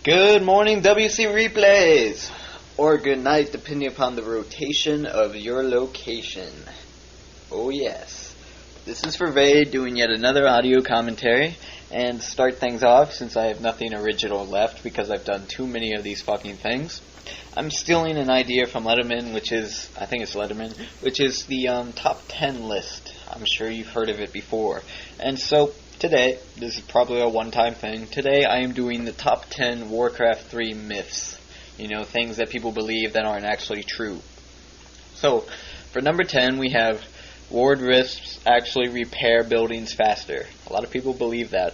Good morning, WC replays, or good night, depending upon the rotation of your location. Oh yes, this is Frvade doing yet another audio commentary, and to start things off, since I have nothing original left because I've done too many of these fucking things, I'm stealing an idea from Letterman, which is the top 10 list. I'm sure you've heard of it before, and so today, this is probably a one-time thing. Today I am doing the top 10 Warcraft 3 myths. You know, things that people believe that aren't actually true. So, for number 10 we have ward rifts actually repair buildings faster. A lot of people believe that.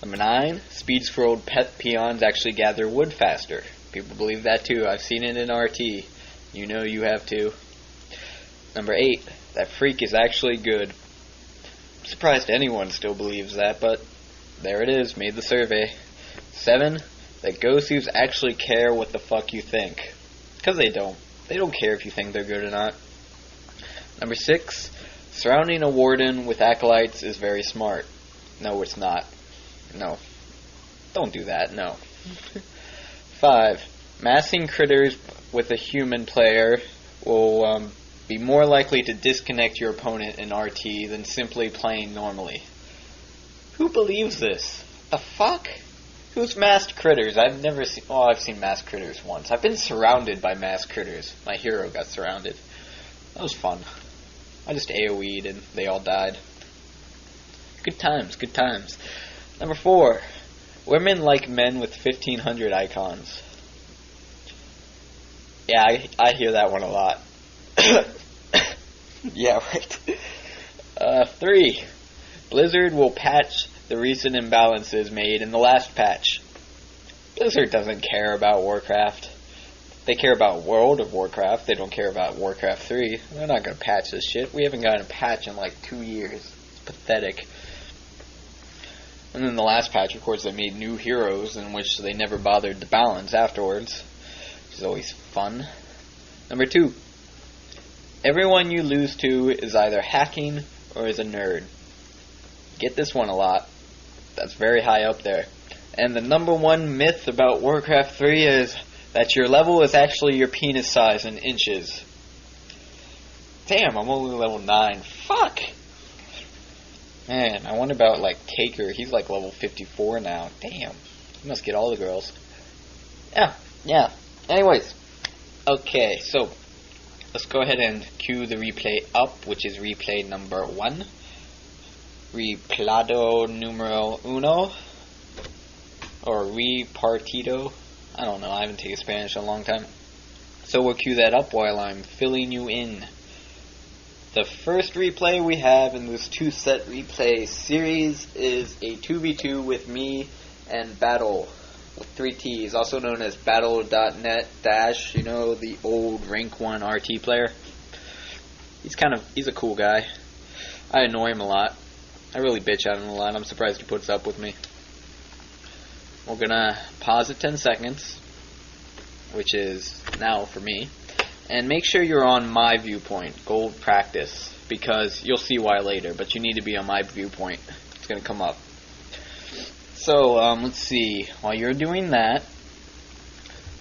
Number 9, speed scrolled pet peons actually gather wood faster. People believe that too. I've seen it in RT. You know you have too. Number 8, that freak is actually good. Surprised anyone still believes that, but there it is, made the survey. 7, that ghosts actually care what the fuck you think. Because they don't. They don't care if you think they're good or not. Number 6, surrounding a warden with acolytes is very smart. No, it's not. No. Don't do that, no. 5, massing critters with a human player will, be more likely to disconnect your opponent in RT than simply playing normally. Who believes this? The fuck? Who's masked critters? I've never seen... Oh, I've seen masked critters once. I've been surrounded by masked critters. My hero got surrounded. That was fun. I just AoE'd and they all died. Good times, good times. Number 4. Women like men with 1500 icons. Yeah, I hear that one a lot. Yeah, right. 3. Blizzard will patch the recent imbalances made in the last patch. Blizzard doesn't care about Warcraft. They care about World of Warcraft. They don't care about Warcraft 3. They're not going to patch this shit. We haven't gotten a patch in like 2 years. It's pathetic. And then the last patch, of course, they made new heroes in which they never bothered to balance afterwards, which is always fun. Number 2. Everyone you lose to is either hacking or is a nerd. Get this one a lot. That's very high up there. And the number 1 myth about Warcraft 3 is that your level is actually your penis size in inches. Damn, I'm only level 9. Fuck! Man, I wonder about, like, Taker. He's, like, level 54 now. Damn. He must get all the girls. Yeah. Anyways. Okay, so let's go ahead and cue the replay up, which is replay number 1. Replado numero uno. Or repartido. I don't know, I haven't taken Spanish in a long time. So we'll cue that up while I'm filling you in. The first replay we have in this 2-set replay series is a 2v2 with me and Battle. With 3 T's, also known as battle.net dash, you know, the old rank 1 RT player. He's a cool guy. I annoy him a lot. I really bitch at him a lot. I'm surprised he puts up with me. We're gonna pause at 10 seconds, which is now for me, and make sure you're on my viewpoint, gold practice, because you'll see why later, but you need to be on my viewpoint. It's gonna come up. So, let's see. While you're doing that,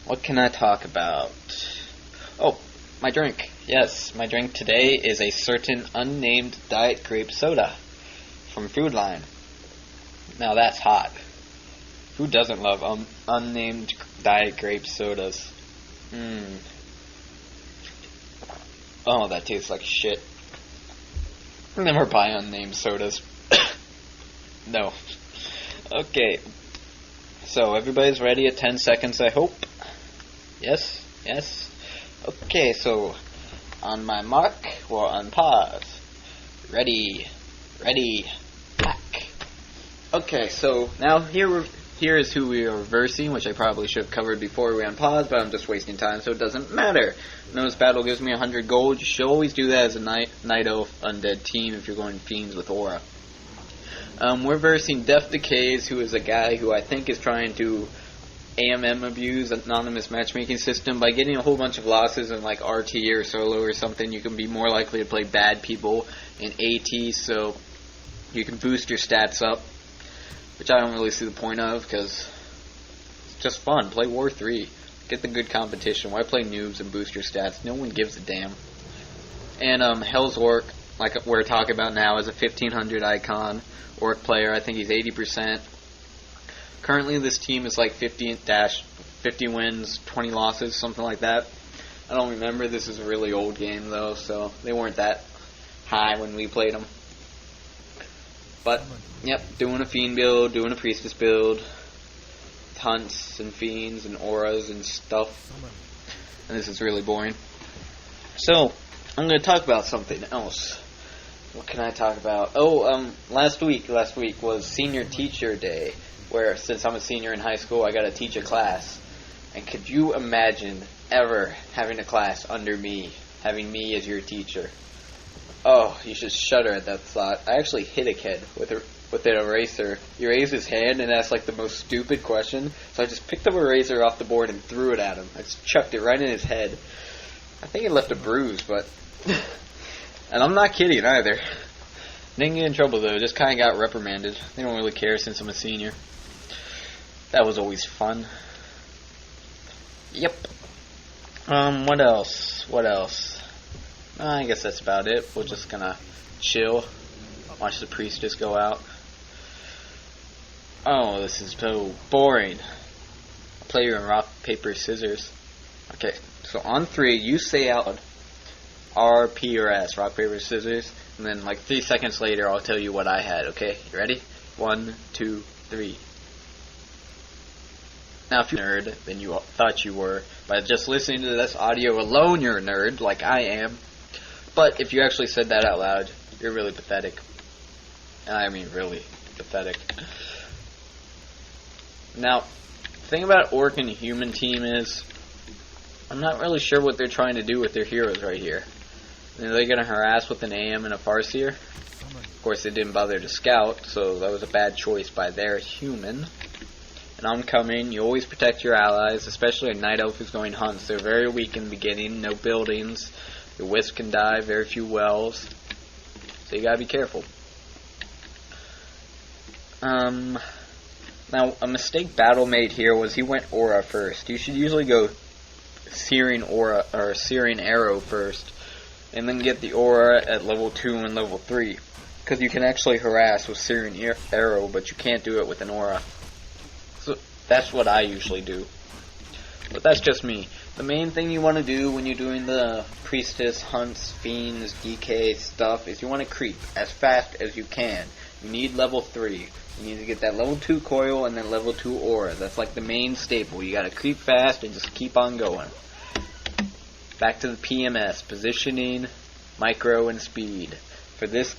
what can I talk about? Oh, my drink. Yes, my drink today is a certain unnamed diet grape soda from Food Line. Now that's hot. Who doesn't love unnamed diet grape sodas? Oh, that tastes like shit. Never buy unnamed sodas. No. Okay, so everybody's ready at 10 seconds, I hope. Yes. Okay, so on my mark, we're on pause. Ready, back. Okay, so now here is who we are reversing, which I probably should have covered before we unpause, but I'm just wasting time, so it doesn't matter. Notice battle gives me 100 gold. You should always do that as a Night Elf Undead team if you're going Fiends with Aura. We're versing Death Decays, who is a guy who I think is trying to AMM abuse, anonymous matchmaking system, by getting a whole bunch of losses in like RT or solo or something. You can be more likely to play bad people in AT, so you can boost your stats up, which I don't really see the point of, because just fun. Play War 3. Get the good competition. Why play noobs and boost your stats? No one gives a damn. And Hell's Orc, like we're talking about now, is a 1500 icon Orc player. I think he's 80%. Currently this team is like 50 wins, 20 losses, something like that. I don't remember. This is a really old game though, so they weren't that high when we played them. But, yep, doing a Fiend build, doing a Priestess build, hunts and Fiends and auras and stuff. And this is really boring. So, I'm going to talk about something else. What can I talk about? Oh, last week was Senior Teacher Day, where since I'm a senior in high school, I got to teach a class. And could you imagine ever having a class under me, having me as your teacher? Oh, you should shudder at that thought. I actually hit a kid with an eraser. He raised his hand and asked like the most stupid question, so I just picked up an eraser off the board and threw it at him. I just chucked it right in his head. I think it left a bruise, but... and I'm not kidding either. Didn't get in trouble though, just kind of got reprimanded. They don't really care since I'm a senior. That was always fun. Yep. What else? I guess that's about it. We're just gonna chill, watch the priestess go out. Oh, this is so boring. I'll play you in rock, paper, scissors. Okay, so on 3, you say out R, P, or S, rock, paper, scissors, and then like 3 seconds later I'll tell you what I had, okay? You ready? 1, 2, 3. Now, if you're a nerd, then you thought you were. By just listening to this audio alone, you're a nerd, like I am. But if you actually said that out loud, you're really pathetic. And I mean really pathetic. Now, the thing about Orc and Human team is, I'm not really sure what they're trying to do with their heroes right here. Are they going to harass with an AM and a Farseer? Of course, they didn't bother to scout, so that was a bad choice by their Human. And Oncoming, you always protect your allies, especially a Night Elf who's going hunts. They're very weak in the beginning, no buildings. Your Wisp can die, very few wells. So you gotta be careful. Now, a mistake Battle made here was he went Aura first. You should usually go Searing Aura, or Searing Arrow first, and then get the Aura at level 2 and level 3. Because you can actually harass with Searing Arrow, but you can't do it with an Aura. So that's what I usually do. But that's just me. The main thing you want to do when you're doing the Priestess, Hunts, Fiends, DK stuff is you want to creep as fast as you can. You need level 3. You need to get that level 2 coil and then level 2 aura. That's like the main staple. You gotta creep fast and just keep on going. Back to the PMS. Positioning, micro, and speed. For this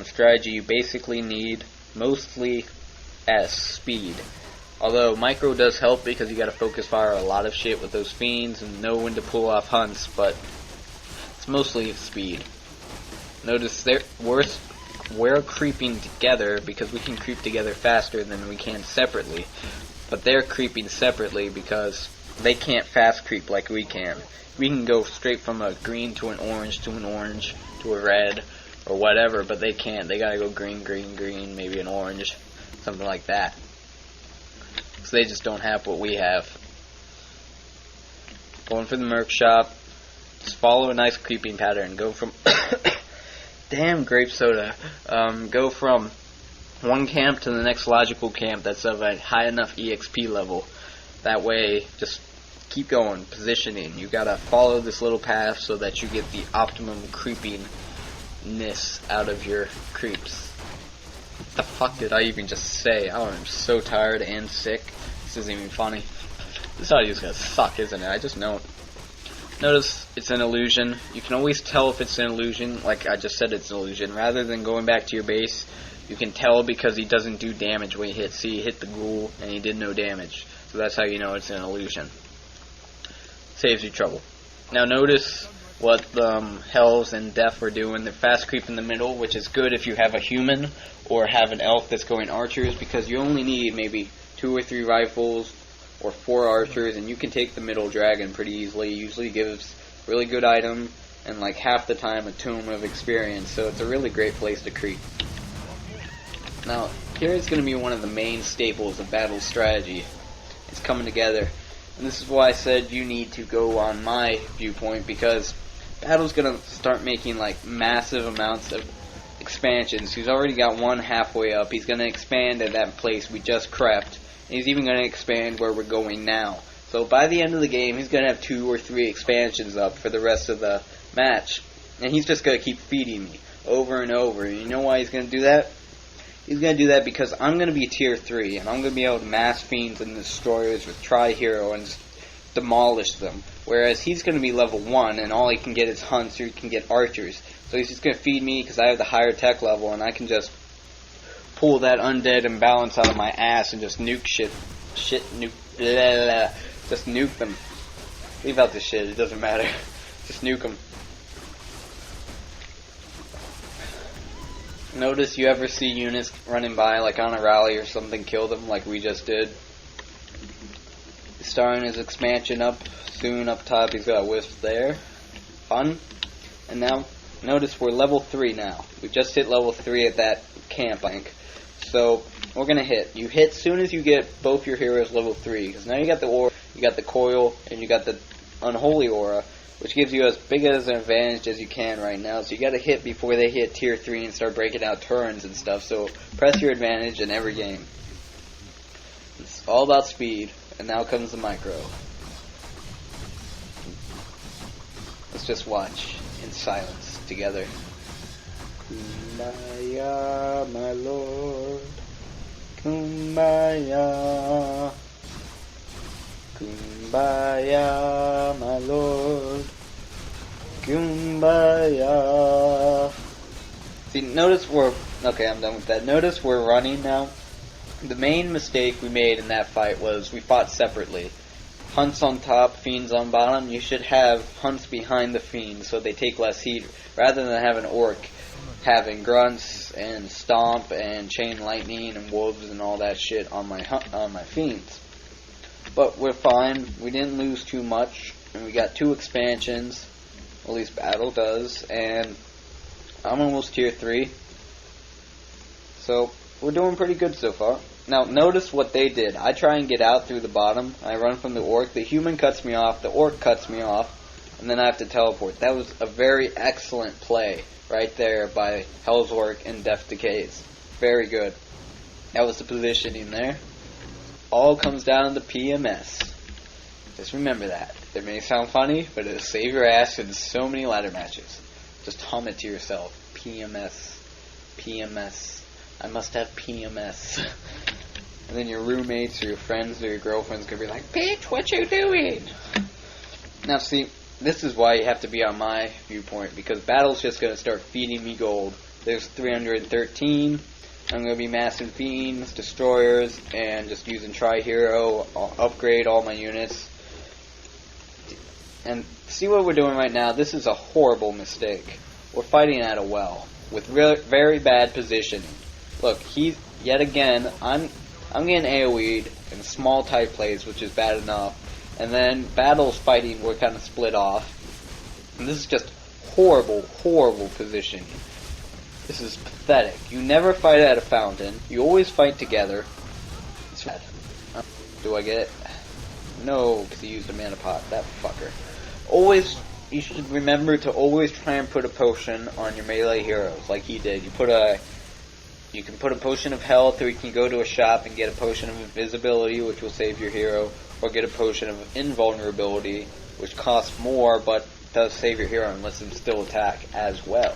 strategy, you basically need mostly S, speed. Although micro does help because you gotta focus fire a lot of shit with those fiends and know when to pull off hunts, but it's mostly speed. Notice we're creeping together because we can creep together faster than we can separately. But they're creeping separately because they can't fast creep like we can. We can go straight from a green to an orange to a red or whatever, but they can't. They gotta go green, green, green, maybe an orange, something like that. So they just don't have what we have. Going for the Merc Shop. Just follow a nice creeping pattern. Go from... Damn grape soda. Go from one camp to the next logical camp that's of a high enough EXP level. That way, just keep going. Positioning. You gotta follow this little path so that you get the optimum creepiness out of your creeps. What the fuck did I even just say? Oh, I'm so tired and sick. This isn't even funny. This audio's gonna suck, isn't it? I just know it. Notice it's an illusion. You can always tell if it's an illusion, like I just said it's an illusion. Rather than going back to your base, you can tell because he doesn't do damage when he hits. See, he hit the ghoul and he did no damage. So that's how you know it's an illusion. Saves you trouble. Now notice what Hells and Death were doing. They're fast creep in the middle, which is good if you have a human or have an elf that's going archers, because you only need maybe 2 or 3 rifles or 4 archers, and you can take the middle dragon pretty easily. It usually gives really good item, and like half the time a tome of experience, so it's a really great place to creep. Now, here is going to be one of the main staples of battle strategy. It's coming together. And this is why I said you need to go on my viewpoint, because Battle's going to start making like massive amounts of expansions. He's already got one halfway up. He's going to expand at that place we just crept. And he's even going to expand where we're going now. So by the end of the game, he's going to have 2 or 3 expansions up for the rest of the match. And he's just going to keep feeding me over and over. And you know why he's going to do that? He's going to do that because I'm going to be tier 3. And I'm going to be able to mass fiends and destroyers with Tri-Hero and just demolish them. Whereas he's going to be level 1 and all he can get is hunts, or he can get archers. So he's just going to feed me because I have the higher tech level and I can just pull that undead imbalance out of my ass and just nuke nuke, just nuke them. Leave out the shit, it doesn't matter. Just nuke them. Notice you ever see units running by, like on a rally or something, kill them like we just did. Starting his expansion up soon up top. He's got a wisp there. Fun. And now, notice we're level 3 now. We just hit level 3 at that camp, I think. So, we're going to hit. You hit soon as you get both your heroes level 3. Because now you got the aura, you got the coil, and you got the unholy aura, which gives you as big as an advantage as you can right now. So you got to hit before they hit tier 3 and start breaking out turns and stuff. So press your advantage in every game. It's all about speed. And now comes the micro. Let's just watch in silence together. Kumbaya, my lord. Kumbaya. Kumbaya, my lord. Kumbaya. See, notice we're... Okay, I'm done with that. Notice we're running now. The main mistake we made in that fight was we fought separately. Hunts on top, fiends on bottom. You should have hunts behind the fiends so they take less heat, rather than have an orc having grunts and stomp and chain lightning and wolves and all that shit on my fiends. But we're fine. We didn't lose too much, and we got 2 expansions. At least Battle does, and I'm almost tier 3. So we're doing pretty good so far. Now, notice what they did. I try and get out through the bottom. I run from the orc. The human cuts me off. The orc cuts me off. And then I have to teleport. That was a very excellent play right there by Hell's Orc and Death Decays. Very good. That was the positioning there. All comes down to PMS. Just remember that. It may sound funny, but it'll save your ass in so many ladder matches. Just hum it to yourself. PMS. PMS. I must have PMS. And then your roommates or your friends or your girlfriend's gonna be like, bitch, what you doing? Now see, this is why you have to be on my viewpoint, because Battle's just gonna start feeding me gold. There's 313. I'm gonna be massing fiends, destroyers, and just using Tri-Hero. I'll upgrade all my units. And see what we're doing right now. This is a horrible mistake. We're fighting at a well with very bad positioning. Look, he's yet again. I'm getting AoE'd in small type plays, which is bad enough. And then Battle's fighting, we're kind of split off. And this is just horrible, horrible positioning. This is pathetic. You never fight at a fountain. You always fight together. It's bad. Do I get it? No, because he used a mana pot. That fucker. Always, you should remember to always try and put a potion on your melee heroes, like he did. You can put a potion of health, or you can go to a shop and get a potion of invisibility, which will save your hero, or get a potion of invulnerability, which costs more, but does save your hero and lets him still attack as well.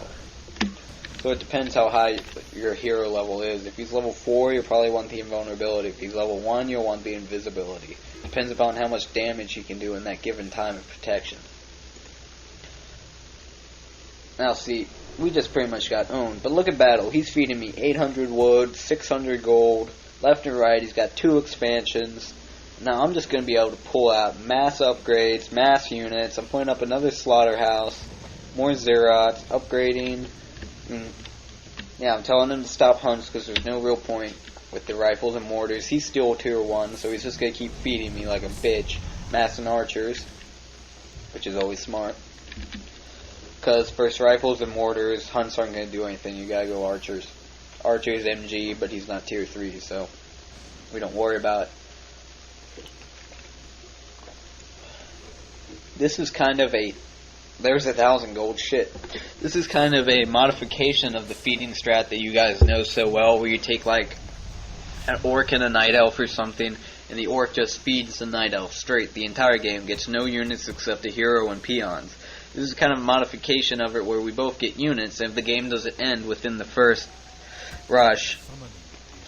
So it depends how high your hero level is. If he's level 4, you'll probably want the invulnerability. If he's level 1, you'll want the invisibility. Depends upon how much damage he can do in that given time of protection. Now see, we just pretty much got owned. But look at Battle. He's feeding me 800 wood, 600 gold, left and right. He's got 2 expansions. Now I'm just going to be able to pull out mass upgrades, mass units. I'm putting up another slaughterhouse, more Zerots, upgrading. Yeah, I'm telling him to stop hunts because there's no real point with the rifles and mortars. He's still tier 1, so he's just going to keep feeding me like a bitch. Massing archers, which is always smart. Because first rifles and mortars, hunts aren't going to do anything. You got to go archers. Archer's MG, but he's not tier 3, so we don't worry about it. this is kind of a... There's 1,000 gold, shit. This is kind of a modification of the feeding strat that you guys know so well, where you take like an orc and a night elf or something, and the orc just feeds the night elf straight the entire game, gets no units except a hero and peons. This is kind of a modification of it where we both get units, and if the game doesn't end within the first rush,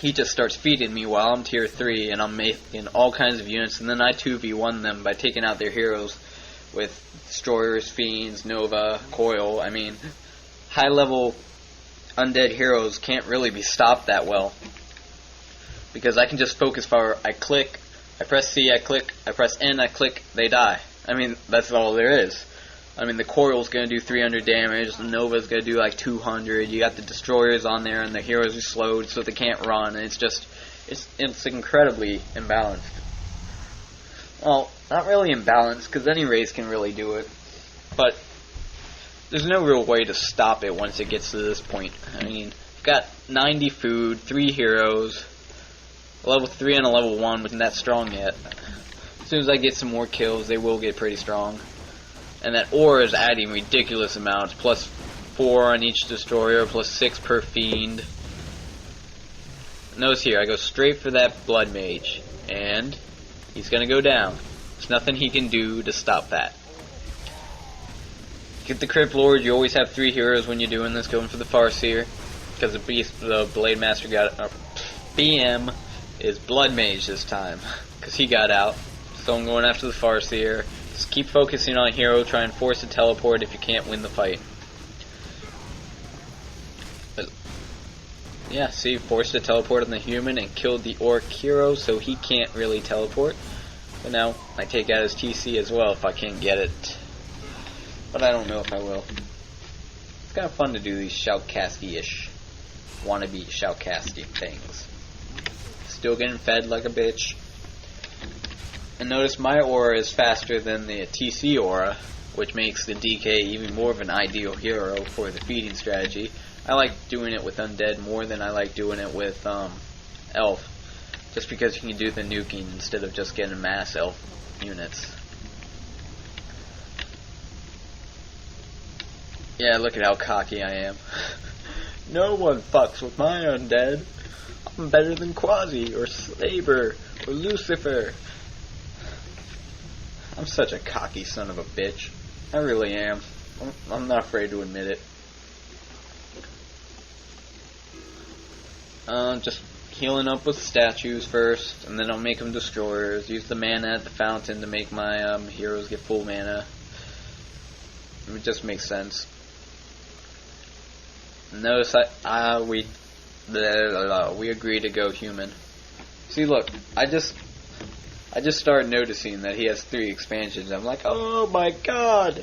he just starts feeding me while I'm tier 3, and I'm making all kinds of units, and then I 2v1 them by taking out their heroes with Destroyers, Fiends, Nova, Coil. I mean, high-level undead heroes can't really be stopped that well, because I can just focus fire. I click, I press C, I click, I press N, I click, they die. I mean, that's all there is. I mean, the Coil's going to do 300 damage, the Nova's going to do like 200, you got the Destroyers on there, and the heroes are slowed so they can't run, and it's incredibly imbalanced. Well, not really imbalanced, because any race can really do it, but there's no real way to stop it once it gets to this point. I mean, you've got 90 food, 3 heroes, a level 3 and a level 1 wasn't that strong yet. As soon as I get some more kills, they will get pretty strong. And that ore is adding ridiculous amounts, plus 4 on each destroyer, plus 6 per fiend. Notice here, I go straight for that blood mage, and he's gonna go down. There's nothing he can do to stop that. Get the Crypt Lord, you always have 3 heroes when you're doing this, going for the Farseer, because the Blade Master got, BM is Blood Mage this time, because he got out, so I'm going after the Farseer. Just keep focusing on a hero, try and force a teleport if you can't win the fight. But, yeah, see, forced a teleport on the human and killed the orc hero, so he can't really teleport. But now, I take out his TC as well if I can't get it. But I don't know if I will. It's kind of fun to do these shoutcasty-ish, wannabe shoutcasty things. Still getting fed like a bitch. And notice my aura is faster than the TC aura, which makes the DK even more of an ideal hero for the feeding strategy. I like doing it with undead more than I like doing it with elf, just because you can do the nuking instead of just getting mass elf units. Yeah, look at how cocky I am. No one fucks with my undead. I'm better than Quasi, or Saber, or Lucifer. I'm such a cocky son of a bitch. I really am. I'm not afraid to admit it. Just healing up with statues first, and then I'll make them destroyers. Use the mana at the fountain to make my heroes get full mana. It just makes sense. Notice we agree to go human. See, look, I just started noticing that he has 3 expansions. I'm like, oh my god!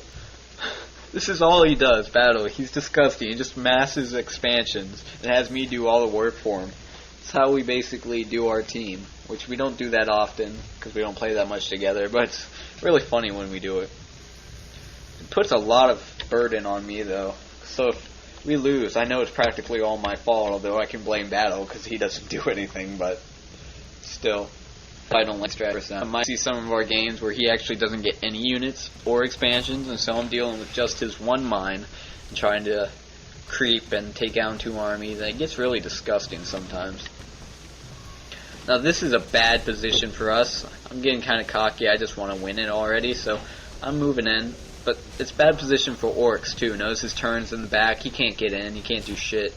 This is all he does, battle. He's disgusting. He just masses expansions and has me do all the work for him. It's how we basically do our team, which we don't do that often because we don't play that much together, but it's really funny when we do it. It puts a lot of burden on me, though. So if we lose, I know it's practically all my fault, although I can blame battle because he doesn't do anything, but still. I don't like Stratus. I might see some of our games where he actually doesn't get any units or expansions, and so I'm dealing with just his 1 mine and trying to creep and take down 2 armies, and it gets really disgusting sometimes. Now this is a bad position for us. I'm getting kind of cocky, I just want to win it already, so I'm moving in. But it's bad position for orcs too. Notice his turns in the back, he can't get in, he can't do shit.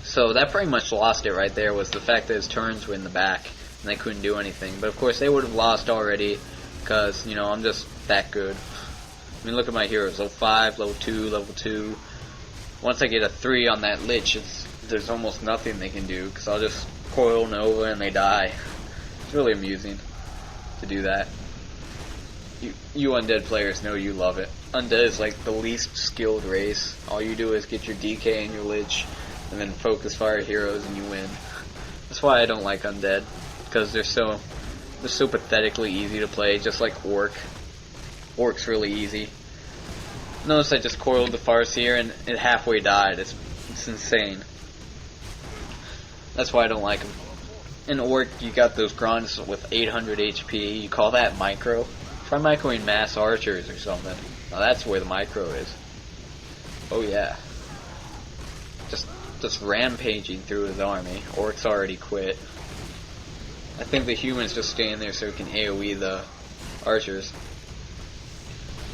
So that pretty much lost it right there, was the fact that his turns were in the back. And they couldn't do anything. But of course they would have lost already because, you know, I'm just that good. I mean, look at my heroes. Level 5, level 2, level 2. Once I get a 3 on that Lich, there's almost nothing they can do because I'll just coil Nova and they die. It's really amusing to do that. You undead players know you love it. Undead is like the least skilled race. All you do is get your DK and your Lich and then focus fire heroes and you win. That's why I don't like undead. Because they're so pathetically easy to play, just like Orc. Orc's really easy. Notice I just coiled the Farseer and it halfway died. It's insane. That's why I don't like him. In Orc, you got those grunts with 800 HP. You call that micro? Try microing mass archers or something. Now that's where the micro is. Oh yeah. Just rampaging through his army. Orcs already quit. I think the humans just staying there so we can AoE the archers.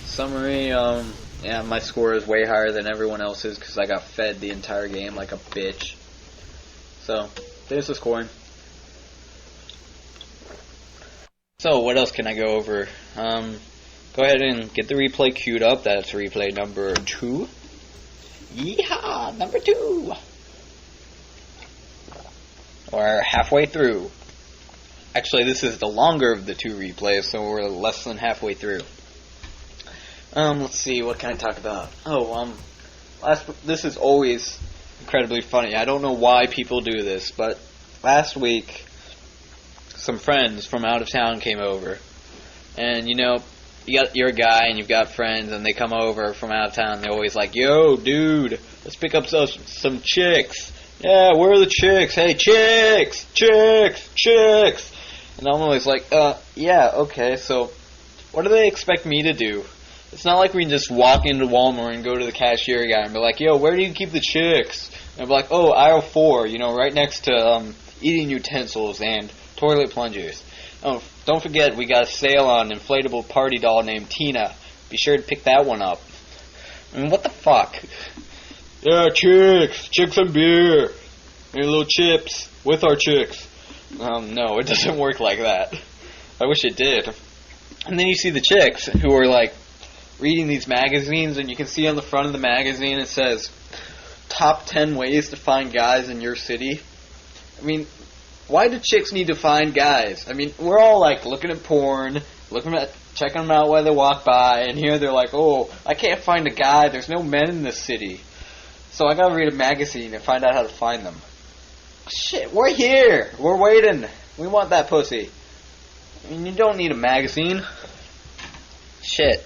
Summary, yeah, my score is way higher than everyone else's because I got fed the entire game like a bitch. So, there's the scoring. So, what else can I go over? Go ahead and get the replay queued up. That's replay number 2. Yeehaw! Number 2! Or halfway through. Actually, this is the longer of the 2 replays, so we're less than halfway through. Let's see, what can I talk about? Oh, this is always incredibly funny. I don't know why people do this, but last week, some friends from out of town came over. And, you know, you're a guy and you've got friends and they come over from out of town and they're always like, yo, dude, let's pick up some chicks. Yeah, where are the chicks? Hey, chicks! Chicks! Chicks! And I'm always like, yeah, okay, so what do they expect me to do? It's not like we can just walk into Walmart and go to the cashier guy and be like, yo, where do you keep the chicks? And I'll be like, oh, aisle 4, you know, right next to eating utensils and toilet plungers. Oh, don't forget, we got a sale on an inflatable party doll named Tina. Be sure to pick that one up. I mean, what the fuck? Yeah, chicks and beer, and little chips with our chicks. No, it doesn't work like that. I wish it did. And then you see the chicks who are like reading these magazines, and you can see on the front of the magazine it says, top 10 ways to find guys in your city. I mean, why do chicks need to find guys? I mean, we're all like looking at porn, checking them out while they walk by, and here they're like, oh, I can't find a guy, there's no men in this city. So I gotta read a magazine and find out how to find them. Shit, we're here! We're waiting! We want that pussy. I mean, you don't need a magazine. Shit.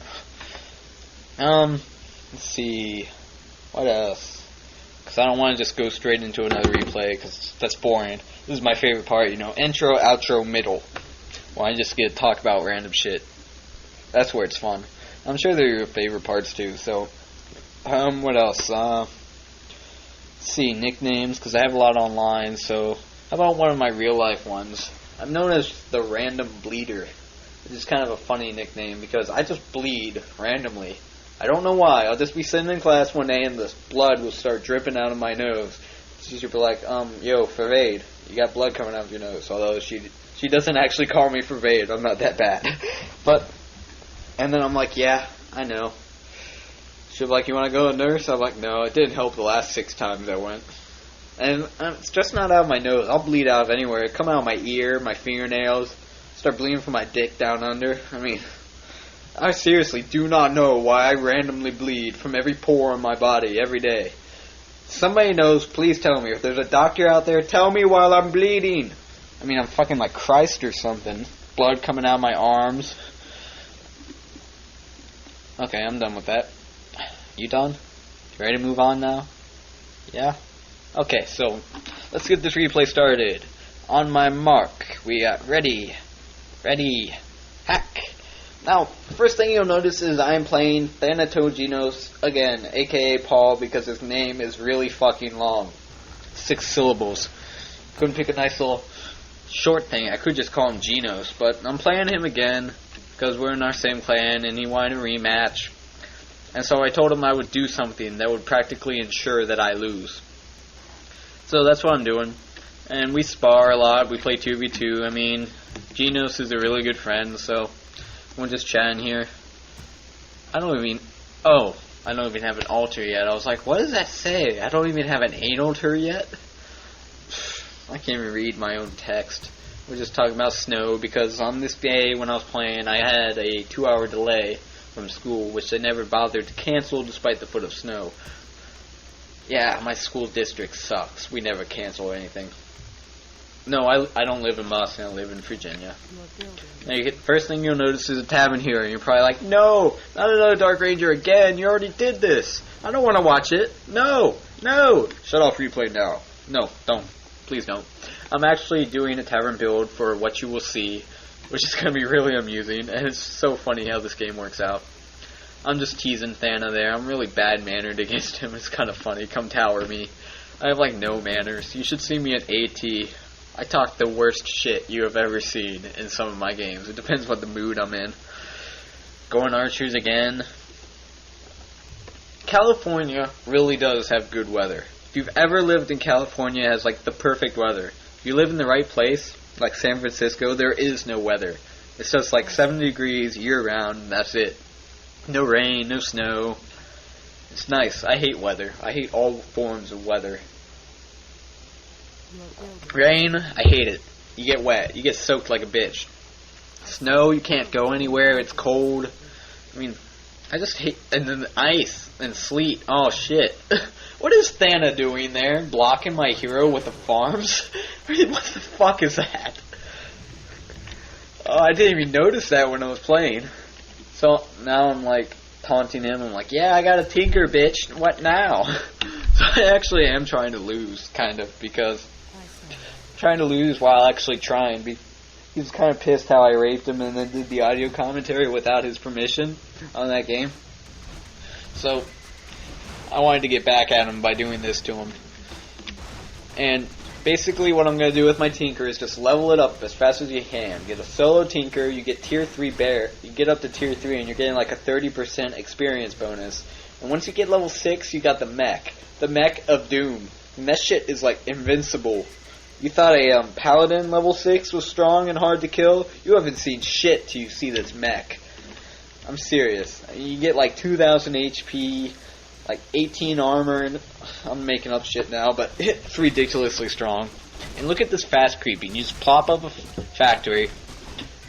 Let's see. What else? Because I don't want to just go straight into another replay, because that's boring. This is my favorite part, you know. Intro, outro, middle. Well, I just get to talk about random shit. That's where it's fun. I'm sure they're your favorite parts, too, so... what else? Let's see, nicknames, because I have a lot online, so... How about one of my real-life ones? I'm known as the Random Bleeder. Which is kind of a funny nickname, because I just bleed randomly. I don't know why. I'll just be sitting in class one day and this blood will start dripping out of my nose. She'll be like, yo, Frvade, you got blood coming out of your nose. Although she doesn't actually call me Frvade. I'm not that bad. And then I'm like, yeah, I know. She'll be like, you want to go to a nurse? I'm like, no, it didn't help the last 6 times I went. And it's just not out of my nose. I'll bleed out of anywhere. It come out of my ear, my fingernails, start bleeding from my dick down under. I mean... I seriously do not know why I randomly bleed from every pore in my body every day. Somebody knows, please tell me. If there's a doctor out there, tell me while I'm bleeding. I mean, I'm fucking like Christ or something. Blood coming out of my arms. Okay, I'm done with that. You done? You ready to move on now? Yeah? Okay, so let's get this replay started. On my mark, we got ready, hack. Now, first thing you'll notice is I'm playing Thanatogenos again, aka Paul, because his name is really fucking long. 6 syllables. Couldn't pick a nice little short thing. I could just call him Genos, but I'm playing him again because we're in our same clan and he wanted a rematch. And so I told him I would do something that would practically ensure that I lose. So that's what I'm doing. And we spar a lot. We play 2v2. I mean, Genos is a really good friend, so... We're just chatting here. I don't even have an altar yet. I was like, what does that say? I don't even have an altar yet? I can't even read my own text. We're just talking about snow because on this day when I was playing, I had a 2-hour delay from school, which they never bothered to cancel despite the foot of snow. Yeah, my school district sucks. We never cancel anything. No, I don't live in Boston. I live in Virginia. Now, first thing you'll notice is a tavern here, and you're probably like, no, not another Dark Ranger again. You already did this. I don't want to watch it. No. Shut off replay now. No, don't. Please don't. I'm actually doing a tavern build for what you will see. which is going to be really amusing, and it's so funny how this game works out. I'm just teasing Thana there. I'm really bad-mannered against him. It's kind of funny. Come tower me. I have, like, no manners. You should see me at AT. I talk the worst shit you have ever seen in some of my games. It depends what the mood I'm in. Going archers again. California really does have good weather. If you've ever lived in California, it has, like, the perfect weather. If you live in the right place, like San Francisco, there is no weather. It's just, like, 70 degrees year-round, and that's it. No rain, no snow. It's nice. I hate weather. I hate all forms of weather. Rain, I hate it. You get wet. You get soaked like a bitch. Snow, you can't go anywhere. It's cold. I mean, I just hate... And then the ice and sleet. Oh, shit. What is Thana doing there? Blocking my hero with the farms? I mean, what the fuck is that? Oh, I didn't even notice that when I was playing. So, now I'm, like, taunting him. I'm like, yeah, I got a tinker, bitch. What now? So I actually am trying to lose, kind of, because... trying to lose while actually trying. He was kind of pissed how I raped him and then did the audio commentary without his permission on that game. So, I wanted to get back at him by doing this to him. And basically what I'm going to do with my Tinker is just level it up as fast as you can. Get a solo Tinker, you get tier 3 bear, you get up to tier 3 and you're getting like a 30% experience bonus. And once you get level 6, you got the mech. The mech of doom. And that shit is like invincible. You thought a paladin level 6 was strong and hard to kill? You haven't seen shit till you see this mech. I'm serious. You get like 2,000 HP, like 18 armor, and I'm making up shit now, but it's ridiculously strong. And look at this fast creeping. You just plop up a factory,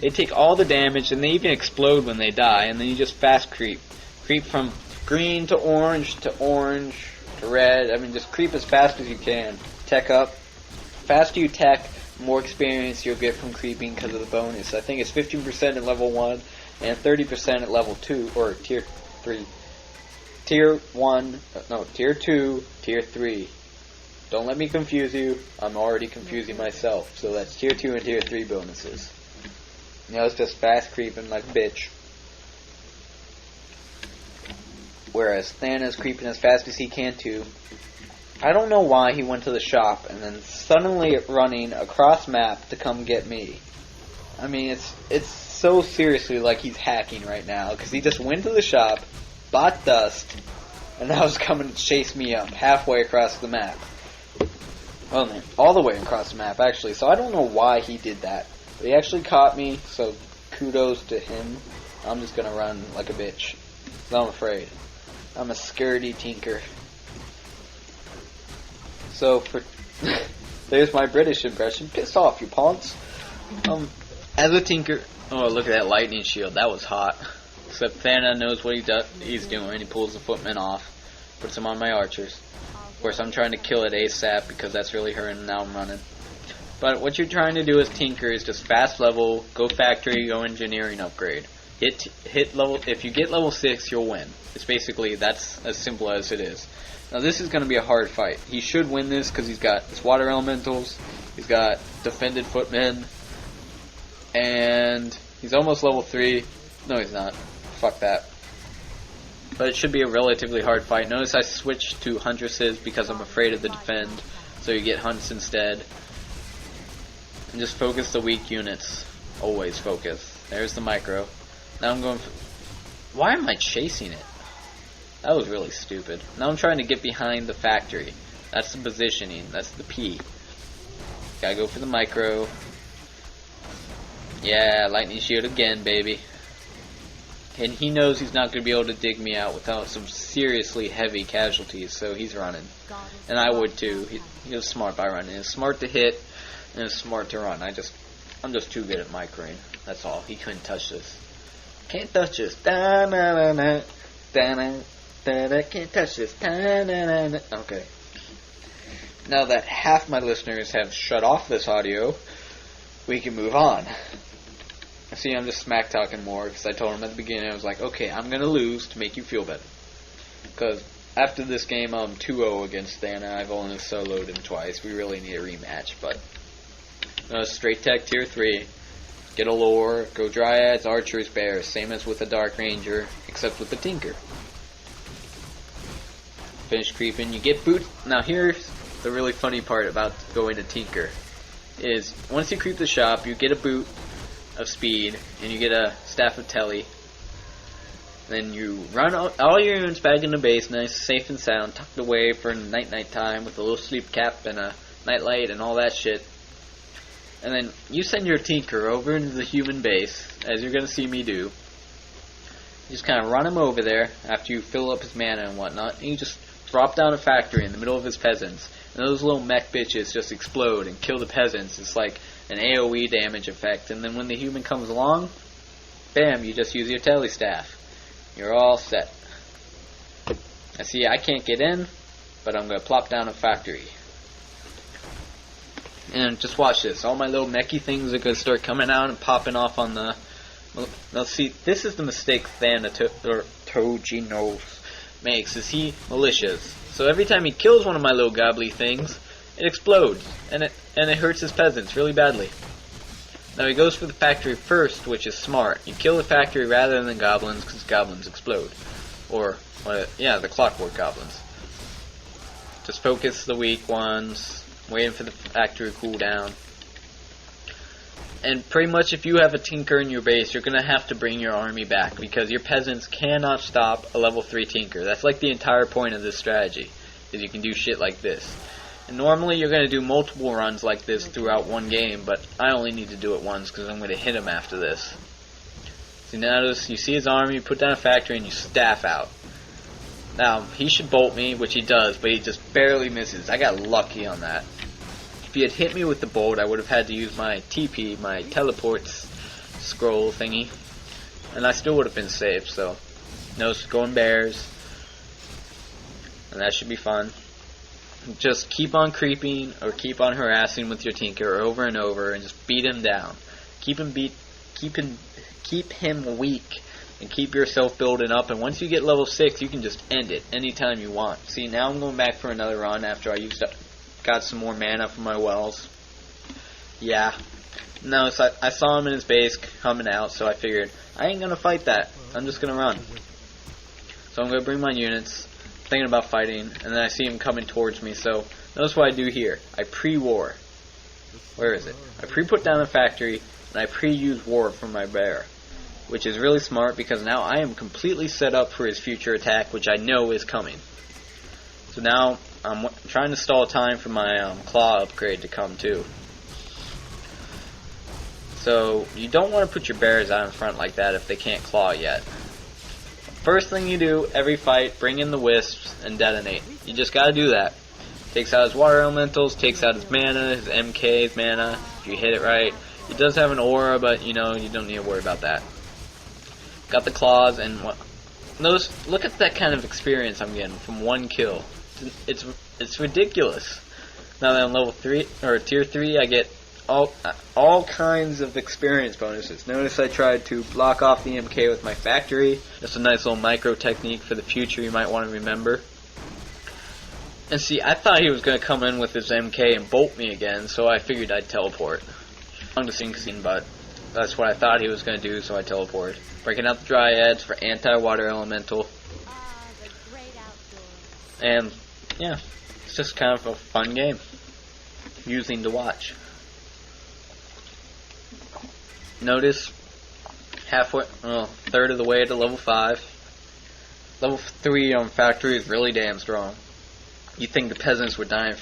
they take all the damage, and they even explode when they die, and then you just fast creep. Creep from green to orange to red. I mean, just creep as fast as you can. Tech up. Faster you tech, more experience you'll get from creeping because of the bonus. I think it's 15% at level 1 and 30% at level 2, or tier 3. Tier 1, no, tier 2, tier 3. Don't let me confuse you. I'm already confusing myself. So that's tier 2 and tier 3 bonuses. Now it's just fast creeping like a bitch. Whereas Thana's creeping as fast as he can too. I don't know why he went to the shop and then suddenly running across map to come get me. I mean, it's so seriously like he's hacking right now, because he just went to the shop, bought dust, and now is coming to chase me up halfway across the map. Well, all the way across the map, actually, so I don't know why he did that. But he actually caught me, so kudos to him. I'm just gonna run like a bitch, 'cause I'm afraid. I'm a scaredy tinker. So, there's my British impression. Piss off, you punks. As a tinker... Oh, look at that lightning shield. That was hot. Except Thana knows what he's doing. He pulls the footman off. Puts him on my archers. Of course, I'm trying to kill it ASAP because that's really hurting, and now I'm running. But what you're trying to do as tinker is just fast level, go factory, go engineering upgrade. Hit level... If you get level 6, you'll win. It's basically, that's as simple as it is. Now this is going to be a hard fight. He should win this because he's got his water elementals, he's got defended footmen, and he's almost level 3. No, he's not. Fuck that. But it should be a relatively hard fight. Notice I switched to huntresses because I'm afraid of the defend, so you get hunts instead. And just focus the weak units. Always focus. There's the micro. Now I'm going... Why am I chasing it? That was really stupid. Now I'm trying to get behind the factory. That's the positioning. That's the P. Gotta go for the micro. Yeah, lightning shield again, baby. And he knows he's not going to be able to dig me out without some seriously heavy casualties, so he's running. And I would too. He was smart by running. It's smart to hit, and it's smart to run. I'm just too good at microing. That's all. He couldn't touch this. Can't touch this. Da-na-na-na. Da-na. Can't touch this. Okay. Now that half my listeners have shut off this audio, we can move on. See, I'm just smack talking more because I told him at the beginning, I was like, okay, I'm going to lose to make you feel better. Because after this game, I'm 2-0 against Thana. I've only soloed him twice. We really need a rematch, but straight tech tier 3. get a lore, go dryads, archers, bears, same as with a dark ranger, except with the tinker. Finish creeping, you get boots. Now here's the really funny part about going to tinker, is once you creep the shop, you get a boot of speed, and you get a staff of telly. Then you run all your units back in the base, nice, safe and sound, tucked away for night time with a little sleep cap and a nightlight and all that shit. And then you send your tinker over into the human base, as you're going to see me do. You just kind of run him over there after you fill up his mana and whatnot, and you just drop down a factory in the middle of his peasants. And those little mech bitches just explode and kill the peasants. It's like an AoE damage effect. And then when the human comes along, bam, you just use your telly staff. You're all set. I see I can't get in, but I'm going to plop down a factory. And just watch this. All my little mechy things are going to start coming out and popping off on the... Now see, this is the mistake Thanatojino makes, is he malicious. So every time he kills one of my little gobbly things, it explodes. And it hurts his peasants really badly. Now he goes for the factory first, which is smart. You kill the factory rather than the goblins, because goblins explode. Or, yeah, the clockwork goblins. Just focus the weak ones, waiting for the factory to cool down. And pretty much if you have a tinker in your base, you're going to have to bring your army back, because your peasants cannot stop a level 3 tinker. That's like the entire point of this strategy, is you can do shit like this. And normally you're going to do multiple runs like this throughout one game, but I only need to do it once because I'm going to hit him after this. So notice, you see his army, you put down a factory, and you staff out. Now, he should bolt me, which he does, but he just barely misses. I got lucky on that. If he had hit me with the bolt, I would have had to use my TP, my teleports scroll thingy, and I still would have been safe. So, notice going bears, and that should be fun. Just keep on creeping or keep on harassing with your tinker over and over, and just beat him down. Keep him weak, and keep yourself building up. And once you get level 6, you can just end it anytime you want. See, now I'm going back for another run after I got some more mana from my wells. Yeah. No, so I saw him in his base coming out, so I figured I ain't gonna fight that. I'm just gonna run. So I'm gonna bring my units. Thinking about fighting, and then I see him coming towards me, so notice what I do here. I pre-war. Where is it? I pre-put down a factory, and I pre-use war from my bear, which is really smart because now I am completely set up for his future attack, which I know is coming. So now I'm trying to stall time for my claw upgrade to come too. So you don't want to put your bears out in front like that if they can't claw yet. First thing you do, every fight, bring in the wisps and detonate. You just gotta do that. Takes out his water elementals, takes out his mana, his MK's mana, if you hit it right. He does have an aura, but you know, you don't need to worry about that. Got the claws, and notice, look at that kind of experience I'm getting from one kill. It's ridiculous. Now that I'm level 3, or tier 3, I get all kinds of experience bonuses. Notice I tried to block off the MK with my factory. Just a nice little micro technique for the future you might want to remember. And see, I thought he was going to come in with his MK and bolt me again, so I figured I'd teleport. Long to scene, but that's what I thought he was going to do, so I teleported. Breaking out the dryads for anti-water elemental. And yeah, it's just kind of a fun game. Amusing to watch. Notice, third of the way to level 5. Level 3 on factory is really damn strong. You think the peasants were dying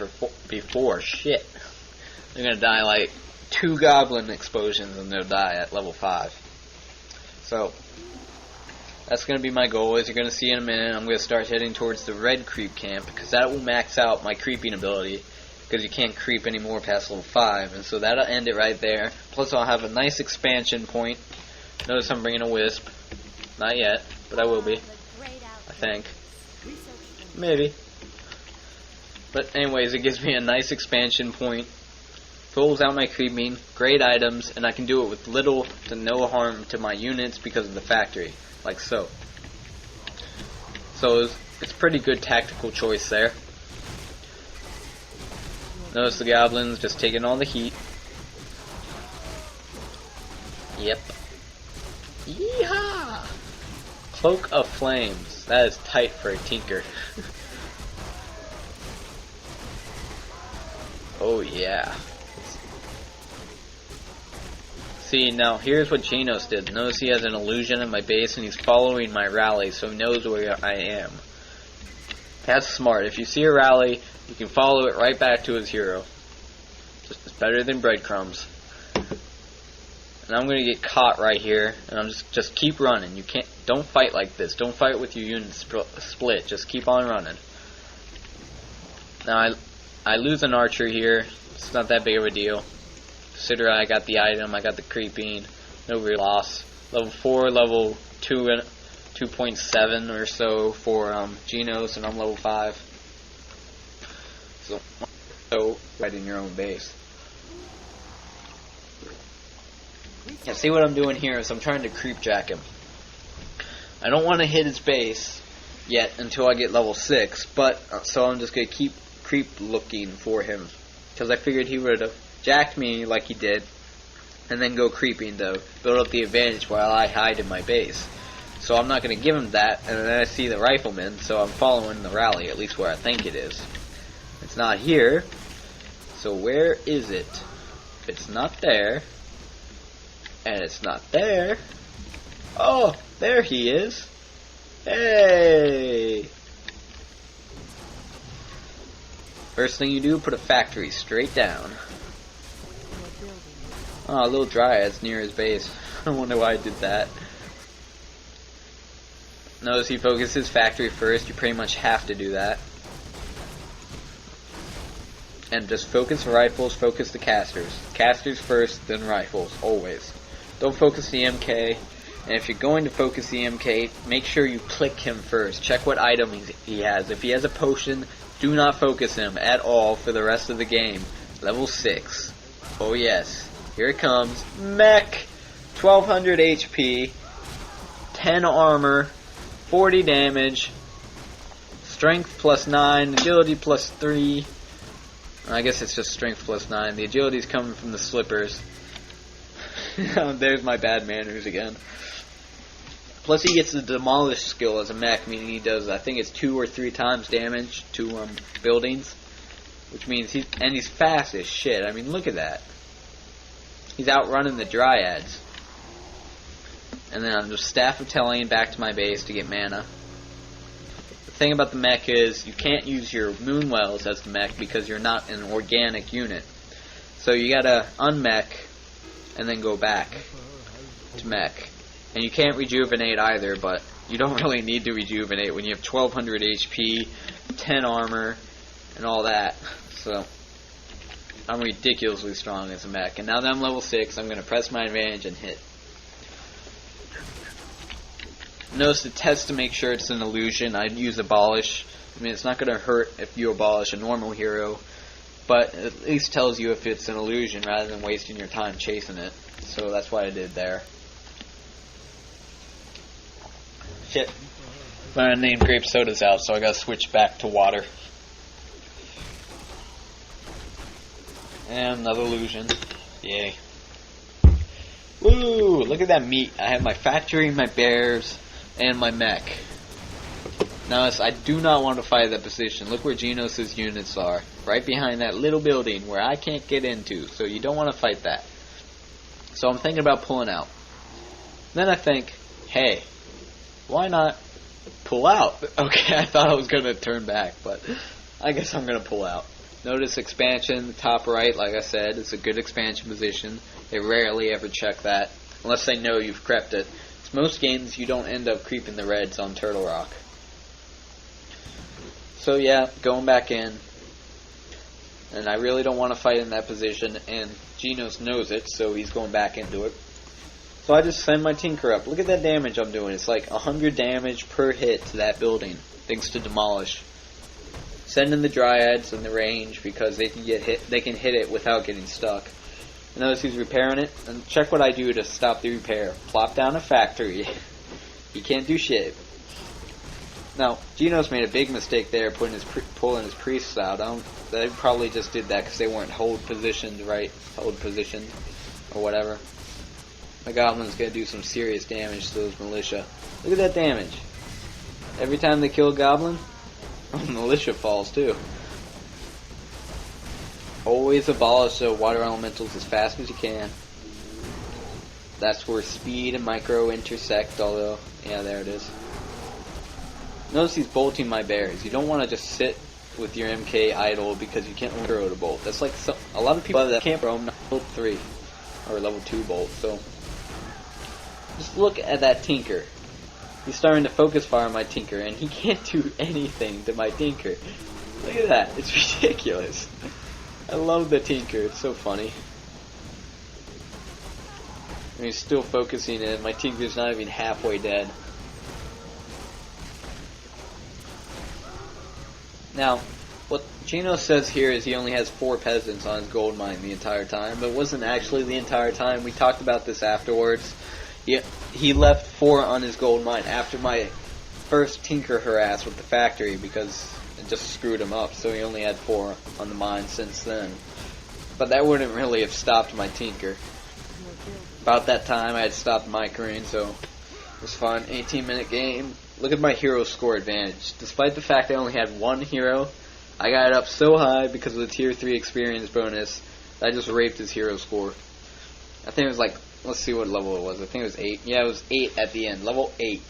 before? Shit. They're gonna die like 2 goblin explosions and they'll die at level 5. So, that's gonna be my goal. As you're gonna see in a minute, I'm gonna start heading towards the red creep camp, because that will max out my creeping ability. Because you can't creep anymore past level 5, and so that'll end it right there. Plus I'll have a nice expansion point. Notice I'm bringing a wisp. Not yet, but I will be. I think. Maybe. But anyways, it gives me a nice expansion point. Fills out my creeping, great items, and I can do it with little to no harm to my units because of the factory. Like so. So it's pretty good tactical choice there. Notice the goblins just taking all the heat. Yep. Yeehaw! Cloak of Flames. That is tight for a tinker. Oh yeah. See, now here's what Genos did. Notice he has an illusion in my base and he's following my rally, so he knows where I am. That's smart. If you see a rally, you can follow it right back to his hero. It's better than breadcrumbs. And I'm gonna get caught right here, and I'm just keep running. Don't fight like this. Don't fight with your unit split. Just keep on running. Now I lose an archer here. It's not that big of a deal. Consider I got the item, I got the creeping, no real loss. Level 4, level 2, 2.7 or so for Genos, and I'm level 5. So right in your own base. Yeah, see what I'm doing here is I'm trying to creep jack him. I don't want to hit his base yet until I get level 6, but so I'm just gonna keep creep looking for him, because I figured he would have jacked me like he did, and then go creeping to build up the advantage while I hide in my base. So I'm not going to give him that, and then I see the rifleman, so I'm following the rally, at least where I think it is. It's not here, so where is it? If it's not there, and it's not there, oh, there he is. Hey! First thing you do, put a factory straight down. Oh, a little dryad's near his base. I wonder why I did that. Notice he focuses factory first. You pretty much have to do that. And just focus rifles, focus the casters. Casters first, then rifles, always. Don't focus the MK. And if you're going to focus the MK, make sure you click him first. Check what item he has. If he has a potion, do not focus him at all for the rest of the game. Level 6. Oh yes. Here it comes. Mech! 1200 HP. 10 armor. 40 damage. Strength plus 9. Agility plus 3. I guess it's just strength plus 9. The agility's coming from the slippers. There's my bad manners again. Plus he gets the demolish skill as a mech, meaning he does, I think it's 2 or 3 times damage to buildings. Which means he's fast as shit. I mean, look at that. He's outrunning the dryads. And then I'm just Staff of Telling back to my base to get mana. The thing about the mech is you can't use your Moonwells as the mech because you're not an organic unit. So you gotta unmech and then go back to mech. And you can't rejuvenate either, but you don't really need to rejuvenate when you have 1200 HP, 10 armor, and all that. So I'm ridiculously strong as a mech. And now that I'm level 6, I'm going to press my advantage and hit. Notice the test to make sure it's an illusion. I'd use Abolish. I mean, it's not going to hurt if you abolish a normal hero, but it at least tells you if it's an illusion rather than wasting your time chasing it. So that's what I did there. Shit. My named grape soda's out, so I gotta switch back to water. And another illusion. Yay. Woo! Look at that meat. I have my factory, my bears, and my mech. Notice I do not want to fight that position. Look where Genos' units are. Right behind that little building where I can't get into. So you don't want to fight that. So I'm thinking about pulling out. Then I think, hey, why not pull out? Okay, I thought I was going to turn back, but I guess I'm going to pull out. Notice expansion, top right, like I said, it's a good expansion position. They rarely ever check that, unless they know you've crept it. It's most games you don't end up creeping the reds on Turtle Rock. So yeah, going back in. And I really don't want to fight in that position, and Genos knows it, so he's going back into it. So I just send my Tinker up. Look at that damage I'm doing. It's like 100 damage per hit to that building, thanks to Demolish. Send in the Dryads in the range because they can get hit. They can hit it without getting stuck. And notice he's repairing it. And check what I do to stop the repair. Plop down a factory. He can't do shit. Now, Genos made a big mistake there, pulling his priests out. They probably just did that because they weren't hold positioned right, hold positioned or whatever. My goblin's gonna do some serious damage to those militia. Look at that damage. Every time they kill a goblin, militia falls too. Always abolish the water elementals as fast as you can. That's where speed and micro intersect, although, yeah, there it is. Notice he's bolting my bears. You don't want to just sit with your MK idle because you can't throw the bolt. That's like a lot of people that can't throw level 3 or level 2 bolt. So just look at that Tinker. He's starting to focus fire on my Tinker, and he can't do anything to my Tinker. Look at that. It's ridiculous. I love the Tinker. It's so funny. And he's still focusing in. My Tinker's not even halfway dead. Now, what Gino says here is he only has 4 peasants on his gold mine the entire time, but it wasn't actually the entire time. We talked about this afterwards. He left 4 on his gold mine after my first Tinker harass with the factory because it just screwed him up, so he only had 4 on the mine since then. But that wouldn't really have stopped my Tinker. About that time I had stopped my Korean, so it was fun. 18-minute game. Look at my hero score advantage. Despite the fact I only had 1 hero, I got it up so high because of the tier 3 experience bonus that I just raped his hero score. I think it was like, let's see what level it was. I think it was 8. Yeah, it was 8 at the end. Level 8.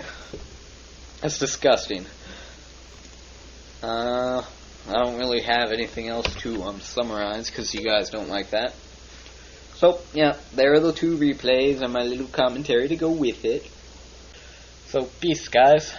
That's disgusting. I don't really have anything else to summarize because you guys don't like that. So, yeah, there are the 2 replays and my little commentary to go with it. So, peace, guys.